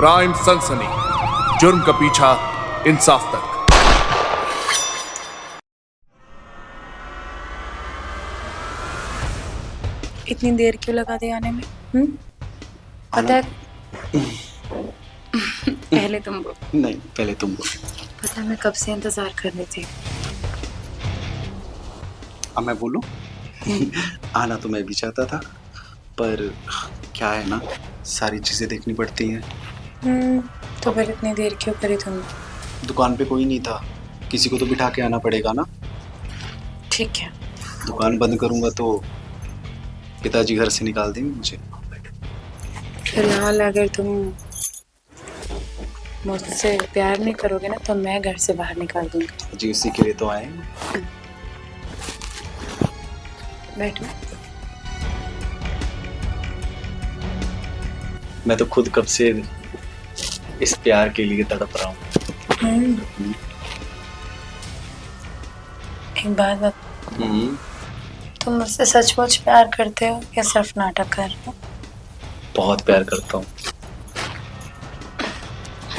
Crime सनसनी, जुर्म का पीछा इंसाफ तक। इतनी देर क्यों लगा दी आने में? पता है पहले तुम बोलो। नहीं, पहले तुम बोलो। पता है मैं कब से इंतजार कर रही थी। अब मैं बोलूं? आना तो मैं भी चाहता था, पर क्या है ना, सारी चीजें देखनी पड़ती हैं। तो फिर इतनी देर क्यों करी तुमने? दुकान पे कोई नहीं था, किसी को तो बिठा के आना पड़ेगा ना। ठीक है। दुकान बंद करूंगा तो पिताजी घर से निकाल देंगे मुझे। फिलहाल अगर तुम मुझसे प्यार नहीं करोगे ना तो मैं घर से बाहर निकाल दूंगी। जी, उसी के लिए तो आए हैं। बैठो। मैं तो खुद कब से इस प्यार के लिए तड़प रहा हूँ। एक बात बता, तुम मुझसे सचमुच प्यार करते हो या सिर्फ नाटक कर रहे हो? बहुत प्यार करता हूँ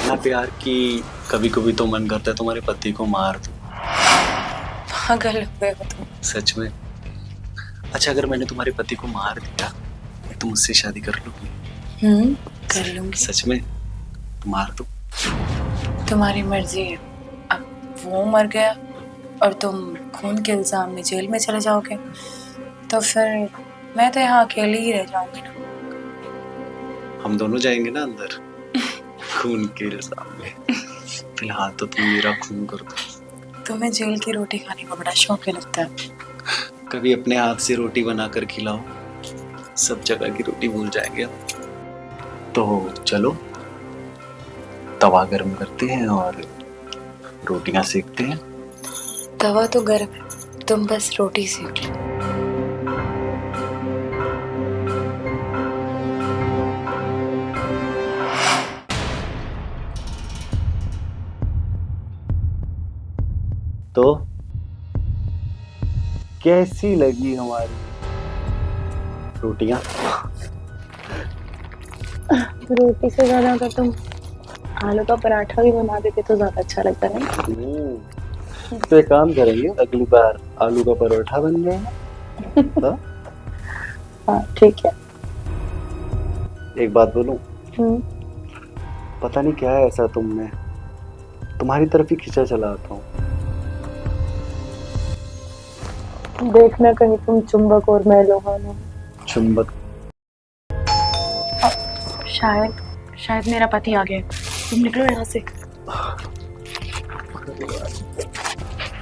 ना प्यार की। कभी कभी तो मन करता है तुम्हारे पति को मार दूं। पागल हो गए हो तुम। सच में? अच्छा, अगर मैंने तुम्हारे पति को मार दिया तो मुझसे शादी कर लोगी? कर लूंगी। सच में? मार दो। तुम्हारी मर्जी है। अब वो मर गया और तुम खून के इल्जाम में जेल में चले जाओगे तो फिर मैं तो यहाँ अकेली ही रह जाऊंगी ना। हम दोनों जाएंगे ना अंदर खून के इल्जाम में। फिलहाल तो तुम मेरा खून कर दो। तुम्हें जेल की रोटी खाने का बड़ा शौक है लगता है। कभी अपने हाथ से रोटी बनाकर खिलाओ, सब जगह की रोटी भूल जाएंगे। तो चलो तवा गर्म करते हैं और रोटियां सेकते हैं। तवा तो गर्म है, तुम बस रोटी सेक लो। तो कैसी लगी हमारी रोटियां? रोटी से ज्यादा अगर तुम आलू का पराठा भी बना देते तो ज्यादा अच्छा लगता है। तो एक काम करेंगे, अगली बार आलू का परोठा बन जाएगा। हाँ ठीक है। एक बात बोलूं? पता नहीं क्या है ऐसा तुम में, तुम्हारी तरफ ही खींचा चला आता हूँ। देखना कहीं तुम चुंबक और मैं लोहा ना। चुंबक? शायद मेरा पति आ गया। तुम निकलो यहाँ से।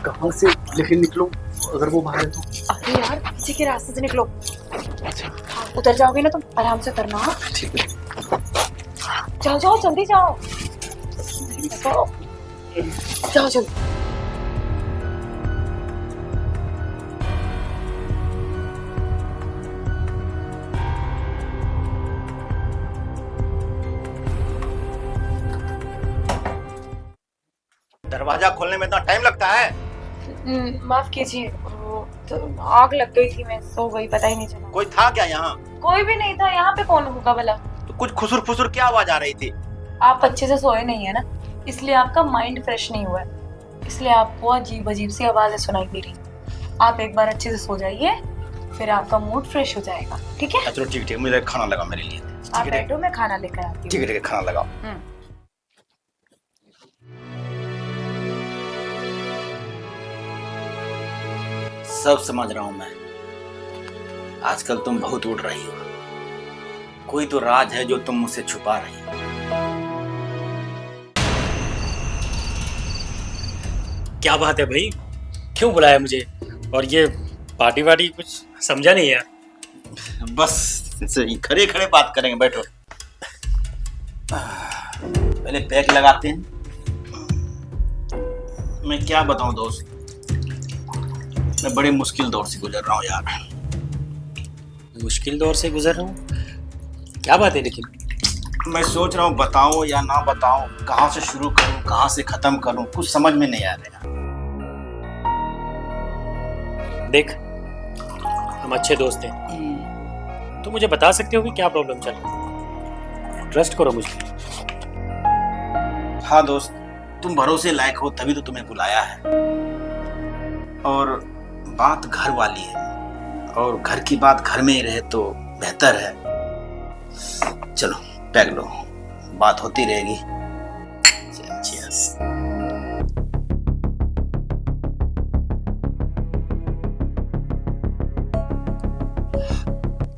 कहाँ से लेकिन निकलूं अगर वो बाहर है तो? अरे यार पीछे के रास्ते से निकलो। अच्छा उतर जाओगे ना तुम, आराम से करना। ठीक है। जाओ जाओ जल्दी जाओ। जाओ जल्दी। दरवाजा खोलने में इतना टाइम लगता है? माफ कीजिए, तो आग लग गई थी, मैं सो गई, पता ही नहीं चला। कोई था क्या यहाँ? कोई भी नहीं था यहाँ पे, कौन होगा भला? तो कुछ खुसुर फुसुर क्या आवाज आ रही थी? आप अच्छे से सोए नहीं है ना, इसलिए आपका माइंड फ्रेश नहीं हुआ है, इसलिए आपको अजीब अजीब सी आवाजें सुनाई दे रही। आप एक बार अच्छे से सो जाइए, फिर आपका मूड फ्रेश हो जाएगा। ठीक है? चलो ठीक है, मुझे खाना लगा मेरे लिए। आप बैठो, मैं खाना लेकर आती हूँ। ठीक है, खाना लगाओ। सब समझ रहा हूँ मैं, आजकल तुम बहुत उड़ रही हो। कोई तो राज है जो तुम मुझसे छुपा रही हो। क्या बात है भाई, क्यों बुलाया मुझे? और ये पार्टी वार्टी कुछ समझा नहीं यार। बस खड़े खड़े बात करेंगे, बैठो। पहले पैक लगाते हैं। मैं क्या बताऊं दोस्त, मैं बड़े मुश्किल दौर से गुजर रहा हूँ यार। मुश्किल दौर से गुजर रहा हूँ? क्या बात है? लेकिन मैं सोच रहा हूँ बताऊं या ना बताऊं, कहाँ से शुरू करूं, कहाँ से खत्म करूं, कुछ समझ में नहीं आ रहा। देख, हम अच्छे दोस्त हैं, तो मुझे बता सकते हो कि क्या प्रॉब्लम चल रही है। ट्रस्ट करो मुझे। हाँ दोस्त, तुम भरोसे लायक हो तभी तो तुम्हें बुलाया है। और बात घर वाली है, और घर की बात घर में ही रहे तो बेहतर है। चलो पैग लो, बात होती रहेगी। Cheers।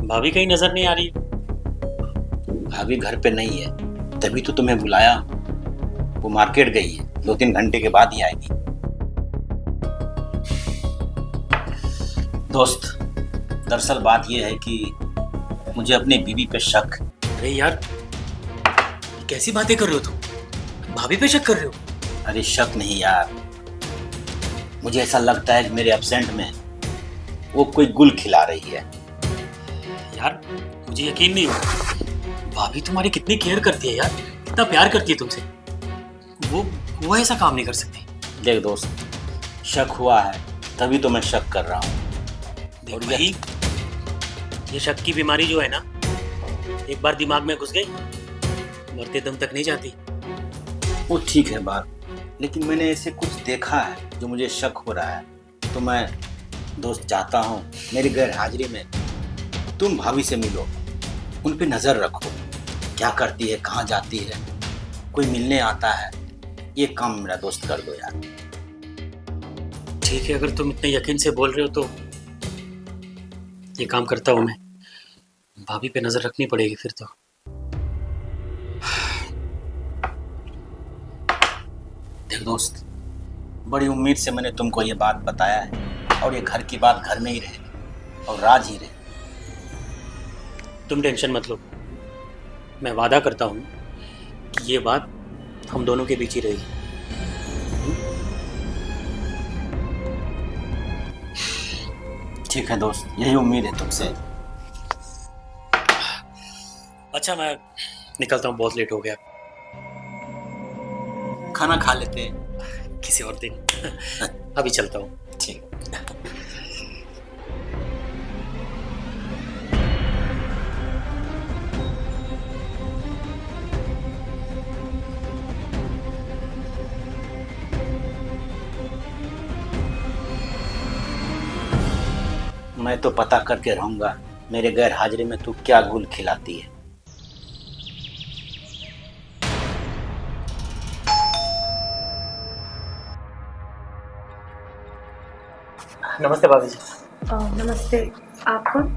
भाभी कहीं नजर नहीं आ रही। भाभी घर पे नहीं है, तभी तो तुम्हें बुलाया। वो मार्केट गई है, 2-3 घंटे के बाद ही आएगी। दोस्त, दरअसल बात यह है कि मुझे अपनी बीवी पे शक। अरे यार, कैसी बातें कर रहे हो तुम? भाभी पे शक कर रहे हो? अरे शक नहीं यार, मुझे ऐसा लगता है कि मेरे एब्सेंट में वो कोई गुल खिला रही है। यार मुझे यकीन नहीं हो। भाभी तुम्हारी कितनी केयर करती है यार, कितना प्यार करती है तुमसे। वो ऐसा काम नहीं कर सकती। देख दोस्त, शक हुआ है तभी तो मैं शक कर रहा हूँ। देख भाई, ये शक की बीमारी जो है ना, एक बार दिमाग में घुस गई, मरते दम तक नहीं जाती। वो ठीक है बात, लेकिन मैंने ऐसे कुछ देखा है जो मुझे शक हो रहा है। तो मैं दोस्त चाहता हूँ मेरी गैर हाजिरी में तुम भाभी से मिलो, उन पे नज़र रखो, क्या करती है, कहाँ जाती है, कोई मिलने आता है। ये काम मेरा दोस्त कर दो यार। ठीक है, अगर तुम इतने यकीन से बोल रहे हो तो ये काम करता हूँ मैं। भाभी पे नजर रखनी पड़ेगी फिर तो। देख दोस्त, बड़ी उम्मीद से मैंने तुमको ये बात बताया है, और ये घर की बात घर में ही रहे और राज ही रहे। तुम टेंशन मत लो, मैं वादा करता हूँ कि ये बात हम दोनों के बीच ही रहेगी। ठीक है दोस्त, यही उम्मीद है तुमसे। अच्छा, मैं निकलता हूँ, बहुत लेट हो गया। खाना खा लेते हैं किसी और दिन। अभी चलता हूँ। ठीक। मैं तो पता करके रहूंगा मेरे गैर हाजिरी में तू क्या गुल खिलाती है। नमस्ते भाभी जी। नमस्ते, आप कौन?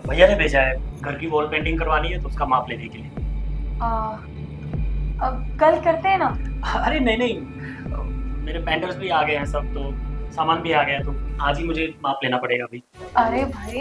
भैया ने भेजा है, घर की वॉल पेंटिंग करवानी है तो उसका माप लेने के लिए। अब कल करते हैं ना। अरे नहीं नहीं, मेरे पेंटर्स भी आ गए हैं सब, तो सामान भी आ गया है, तो आज ही मुझे माप लेना पड़ेगा अभी। अरे भाई,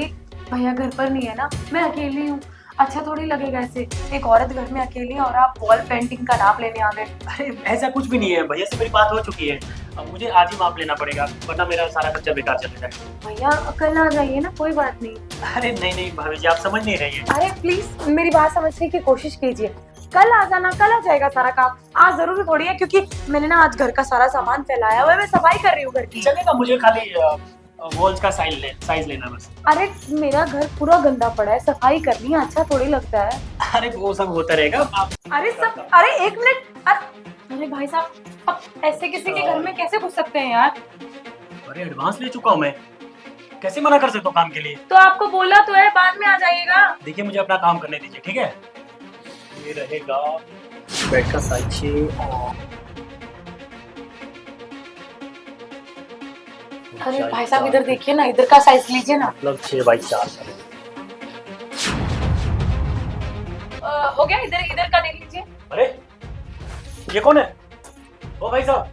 भैया घर पर नहीं है ना, मैं अकेली हूँ। अच्छा थोड़ी लगेगा ऐसे, एक औरत घर में अकेली है और आप वॉल पेंटिंग का नाप लेने आ गए। अरे ऐसा कुछ भी नहीं है, भैया से मेरी बात हो चुकी है। अब मुझे आज ही माप लेना पड़ेगा, वरना मेरा सारा खर्चा बेकार चला जाएगा। भैया कल आ जाइए ना, कोई बात नहीं। अरे नहीं नहीं भाभी जी, आप समझ नहीं रही है। अरे प्लीज मेरी बात समझने की कोशिश कीजिए। कल आ जाना, कल आ जाएगा सारा काम। आज जरूरी थोड़ी है, क्योंकि मैंने ना आज घर का सारा सामान फैलाया हुआ है, मैं सफाई कर रही हूँ घर की। चलेगा, मुझे खाली वॉल्स का साइज लेना बस। अरे मेरा घर पूरा गंदा पड़ा है, सफाई करनी है, अच्छा थोड़ी लगता है। अरे वो सब होता रहेगा। अरे एक मिनट। अरे भाई साहब, अब ऐसे किसी के घर में कैसे घुस सकते हैं यार? अरे एडवांस ले चुका हूँ मैं, कैसे मना कर सकता हूँ काम के लिए? तो आपको बोला तो है, बाद में आ जाइएगा। देखिए मुझे अपना काम करने दीजिए, ठीक है? ये रहेगा बेड का साइज 6 और अरे भाई साहब इधर देखिए ना, इधर का साइज लीजिए ना। मतलब 6x4 हो गया, इधर इधर का देख लीजिए। अरे ये कौन है? ओ भाई साहब,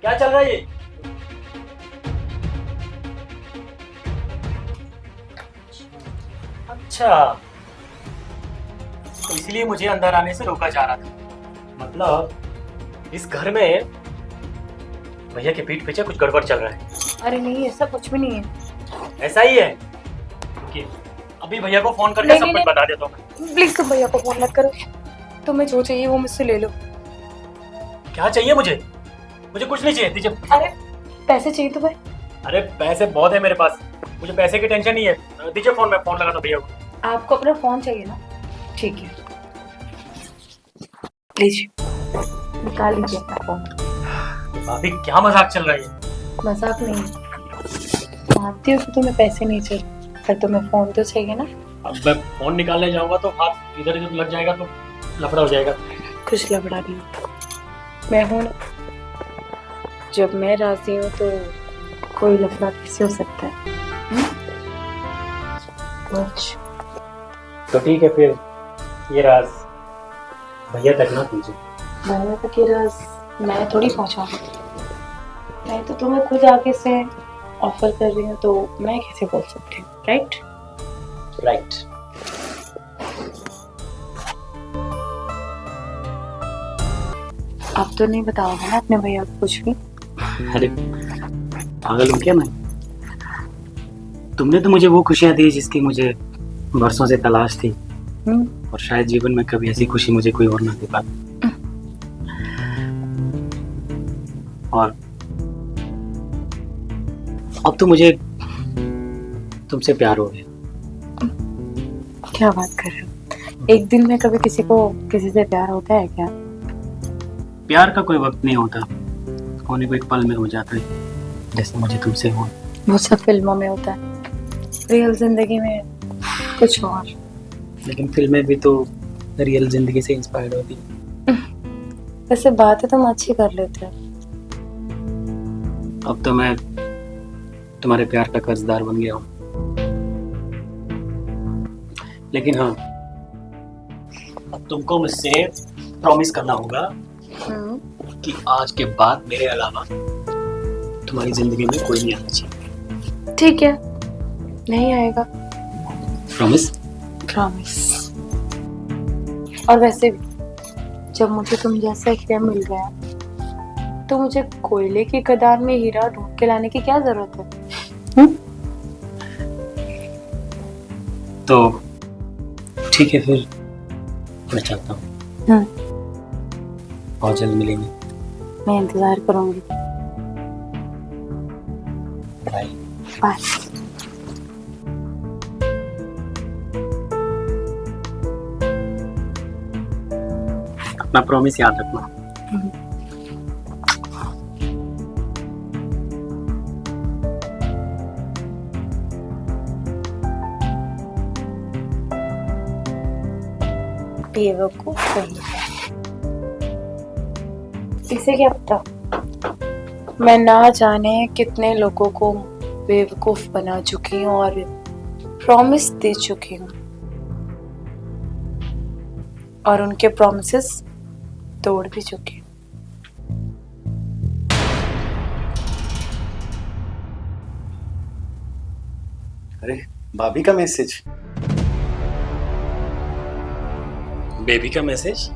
क्या चल रहा है ये? अच्छा, तो इसलिए मुझे अंदर आने से रोका जा रहा था। मतलब इस घर में भैया के पीठ पीछे कुछ गड़बड़ चल रहा है। अरे नहीं, ऐसा कुछ भी नहीं है। ऐसा ही है? रुकिए, अभी भैया को फोन करके सब कुछ बता देता हूँ। प्लीज तुम भैया को फोन मत करो, तुम्हें जो चाहिए वो मुझसे ले लो। क्या चाहिए मुझे? मुझे कुछ नहीं चाहिए, दीजिए। अरे पैसे चाहिए तुम्हें? अरे पैसे बहुत है मेरे पास, मुझे पैसे की टेंशन नहीं है। दीजिए फोन, मैं फोन लगाता भैया को। आपको अपना फोन चाहिए ना? ठीक है, लीजिए। निकाल लीजिए अपना फोन। भाभी क्या मजाक चल रहा है? मजाक नहीं, मानती हूँ कि तुम्हें पैसे नहीं चाहिए, पर तुम्हें फोन तो चाहिए ना। अब मैं फोन निकालने जाऊंगा तो हाथ इधर उधर लग जाएगा तो लफड़ा हो जाएगा। कुछ लफड़ा नहीं, मैं हूँ ना। जब मैं राजी हूँ तो कोई लफड़ा कैसे हो सकता है? कुछ तो ठीक है फिर, ये राज भैया तक ना पूछे। भैया तक ये राज मैं थोड़ी पहुँचाऊंगी, मैं तो तुम्हें खुद आगे से ऑफर कर रही हूँ, तो मैं कैसे बोल सकती हूँ? Right right. अब तो नहीं बताओगे ना अपने भैया को कुछ भी? अरे पागल हूँ क्या मैं? तुमने तो मुझे वो खुशियाँ दी जिसकी मुझे बरसों से तलाश थी, और शायद जीवन में कभी ऐसी खुशी मुझे कोई और ना दे पाता। और अब तो मुझे तुमसे प्यार हो गया। क्या बात कर रहे हो? एक दिन में कभी किसी को किसी से प्यार होता है क्या? प्यार का कोई वक्त नहीं होता, होने को एक पल में हो जाता है, जैसे मुझे तुमसे हो। वो सब फिल्मों में होता है, रियल जिंदगी में कुछ और। लेकिन फिल्में भी तो रियल जिंदगी से इंस्पायर्ड होती है। वैसे बातें तुम अच्छी कर लेते हो। अब तो मैं तुम्हारे प्यार का कर्जदार बन गया हूँ। लेकिन हाँ, अब तुमको मुझसे प्रॉमिस करना होगा कि आज के बाद मेरे अलावा तुम्हारी जिंदगी में कोई नहीं आना चाहिए। ठीक है, नहीं आएगा। प्रॉमिस? प्रॉमिस। और वैसे भी जब मुझे तुम जैसा हीरा मिल गया, तो मुझे कोयले की खदान में हीरा ढूंढ के लाने की क्या जरूरत है? तो ठीक है फिर, मैं चाहता हूँ बहुत जल्द मिलेंगे। मैं इंतजार करूंगी। बाय। बाय। अपना प्रॉमिस याद रखना। बेवकूफ कहीं का। इसे क्या पता, मैं ना जाने कितने लोगों को बेवकूफ बना चुकी हूँ और प्रॉमिस दे चुकी हूँ, और उनके प्रॉमिसेस तोड़ भी चुकी हूँ। अरे भाभी का मैसेज। बेबी का मैसेज?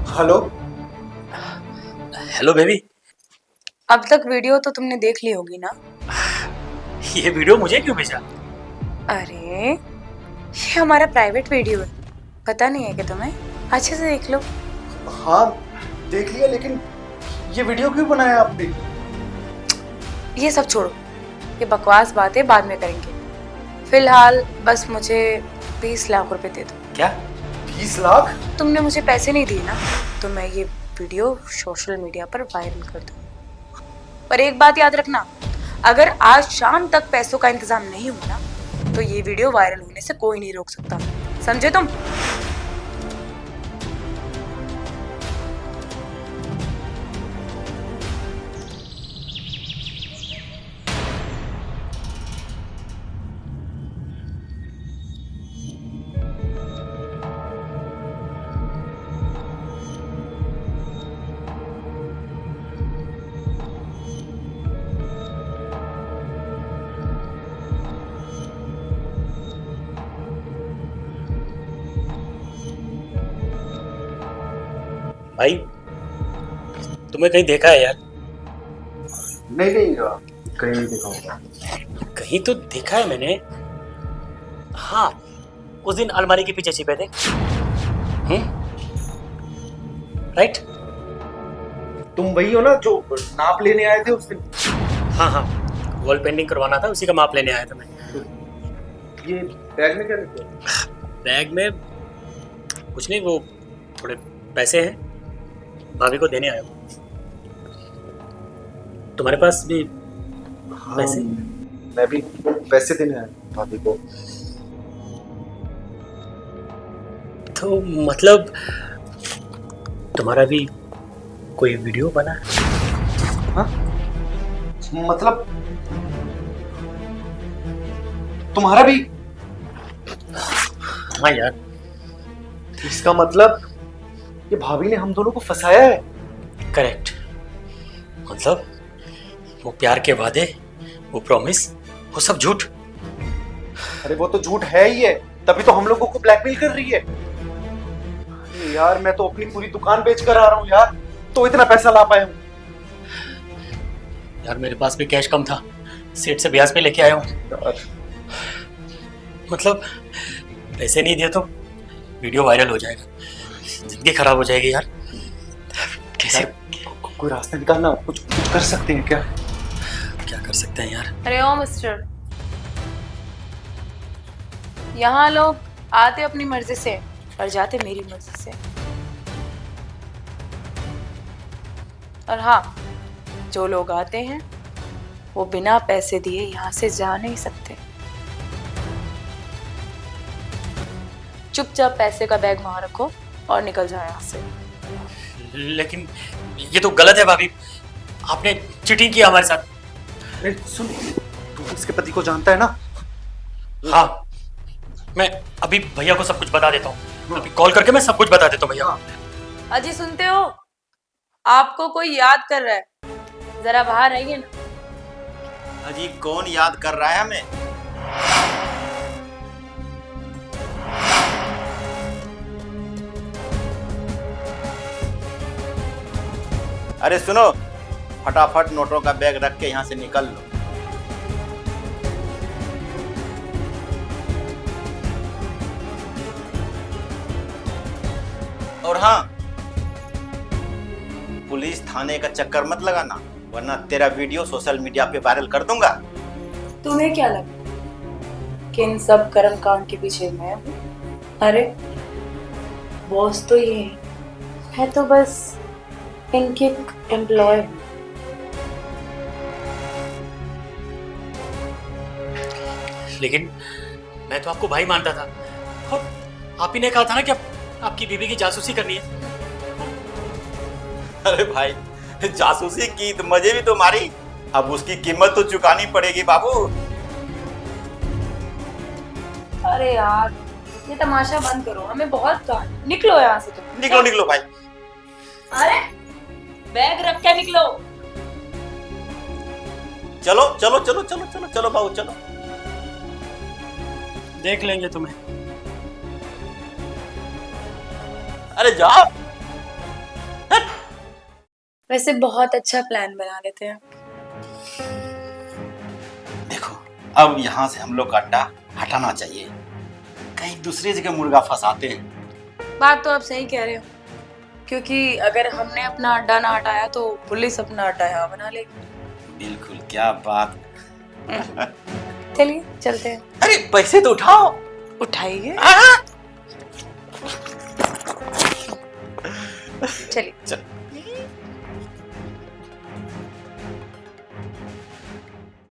Hello hello baby. अब तक वीडियो तो तुमने देख ली होगी ना? ये वीडियो मुझे क्यों भेजा? अरे ये हमारा प्राइवेट वीडियो है, पता नहीं है कि तुम्हें? अच्छे से देख लो। हाँ देख लिया, लेकिन ये वीडियो क्यों बनाया आपने? ये सब छोड़ो, ये बकवास बातें बाद में करेंगे। फिलहाल बस मुझे 20 लाख रुपए दे दो। क्या? 20 लाख? तुमने मुझे पैसे नहीं दिए ना, तो मैं ये वीडियो सोशल मीडिया पर वायरल कर दूँ। पर एक बात याद रखना, अगर आज शाम तक पैसों का इंतजाम नहीं हुआ ना, तो ये वीडियो वायरल होने से कोई नहीं रोक सकता, समझे तुम? भाई तुम्हें कहीं देखा है यार? नहीं कहीं नहीं देखा होगा। कहीं तो देखा है मैंने। हाँ, उस दिन अलमारी के पीछे छिपे थे। राइट? तुम वही हो ना जो नाप लेने आए थे उस दिन? हाँ हाँ, वॉल पेंटिंग करवाना था, उसी का माप लेने आया था मैं। ये बैग में क्या लेते हो? बैग में कुछ नहीं, वो थोड़े पैसे हैं, भाभी को देने आया हूँ। तुम्हारे पास भी पैसे? मैं भी पैसे देने आया हूँ भाभी को। तो मतलब तुम्हारा भी कोई वीडियो बना है? हाँ? मतलब तुम्हारा भी? हाँ यार। इसका मतलब ये भाभी ने हम दोनों को फंसाया है। करेक्ट। मतलब वो प्यार के वादे, वो प्रॉमिस, वो सब झूठ। अरे वो तो झूठ है ही है, तभी तो हम लोगों को ब्लैकमेल कर रही है। अरे यार मैं तो अपनी पूरी दुकान बेच कर आ रहा हूँ यार, तो इतना पैसा ला पाया हूँ। यार मेरे पास भी कैश कम था, सेठ से ब्याज पे लेके आया हूँ। मतलब पैसे नहीं दिए तो वीडियो वायरल हो जाएगा, जिंदगी खराब हो जाएगी यार। कैसे? कोई रास्ता निकालना, कुछ कर सकते हैं क्या? क्या कर सकते हैं यार? अरे ओ मिस्टर, यहाँ लोग आते अपनी मर्जी से और जाते मेरी मर्जी से। और हाँ, जो लोग आते हैं वो बिना पैसे दिए यहाँ से जा नहीं सकते। चुपचाप पैसे का बैग वहां रखो और निकल जाओ यहाँ से। लेकिन ये तो गलत है भाभी, आपने चीटिंग किया हमारे साथ। अरे सुन, तू इसके पति को जानता है ना? हाँ, मैं अभी भैया को सब कुछ बता देता हूँ। अभी कॉल करके मैं सब कुछ बता देता हूँ भैया। अजी सुनते हो? आपको कोई याद कर रहा है, जरा बाहर आइए ना। अजी कौन याद कर रहा है हमें? अरे सुनो, फटाफट नोटों का बैग रख के यहाँ से निकल लो। और हाँ, पुलिस थाने का चक्कर मत लगाना, वरना तेरा वीडियो सोशल मीडिया पे वायरल कर दूंगा। तुम्हें क्या लगा कि इन सब कर्म कांड के पीछे मैं हूँ? अरे बॉस तो ये है तो बस इनके एम्प्लॉय हूँ। लेकिन मैं तो आपको भाई मानता था, और आप ही ने कहा था ना कि आपकी बीवी की जासूसी करनी है। अरे भाई, जासूसी की तो मजे भी तो मारी, अब उसकी कीमत तो चुकानी पड़ेगी बाबू। अरे यार ये तमाशा बंद करो, हमें बहुत काम। निकलो यहाँ से तुम। निकलो निकलो भाई। अरे बैग रख के निकलो। चलो चलो चलो चलो चलो चलो बाबू चलो। देख लेंगे तुम्हें। अरे जाओ। वैसे बहुत अच्छा प्लान बना लेते हैं। देखो, अब यहाँ से हम लोग का अड्डा हटाना चाहिए, कहीं दूसरी जगह मुर्गा फंसाते हैं। बात तो आप सही कह रहे हो, क्योंकि अगर हमने अपना अड्डा ना हटाया तो पुलिस अपना अड्डा यहाँ बना लेगी। बिल्कुल, क्या बात। चलिए चलते हैं। अरे पैसे तो उठाओ। उठाइए। चलिए। चल।